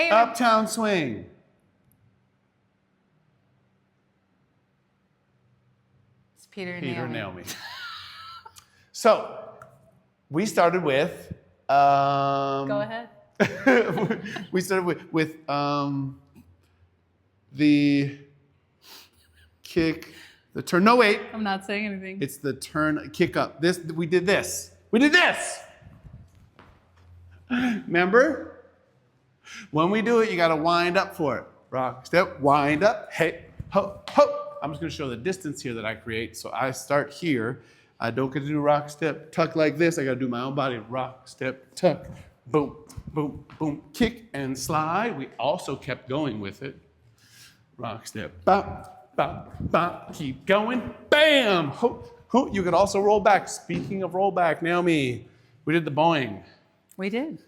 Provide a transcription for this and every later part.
Hey, Uptown Swing. It's Peter and Peter Naomi. Naomi. So, we started with... Go ahead. we started with the kick, the turn. No, wait. I'm not saying anything. It's the turn, kick up. We did this. We did this. Remember? When we do it, you got to wind up for it. Rock, step, wind up, hey, ho, ho. I'm just going to show the distance here that I create. So I start here. I don't get to do rock, step, tuck like this. I got to do my own body. Rock, step, tuck, boom, boom, boom, kick and slide. We also kept going with it. Rock, step, bop, bop, bop. Keep going. Bam! Ho, ho. You could also roll back. Speaking of roll back, Naomi, we did the boing. We did.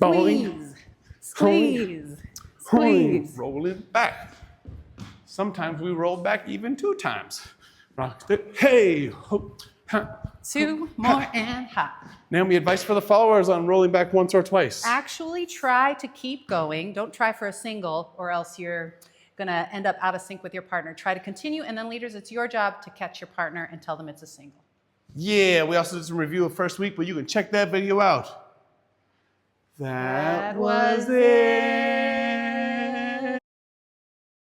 Boing. Squeeze. Squeeze. Rolling back. Sometimes we roll back even 2 times. Rock, step, hey, ho, ha. 2 more and hop. Naomi, advice for the followers on rolling back once or twice. Actually, try to keep going. Don't try for a single, or else you're going to end up out of sync with your partner. Try to continue, and then leaders, it's your job to catch your partner and tell them it's a single. Yeah, we also did some review of first week, but you can check that video out. That was it.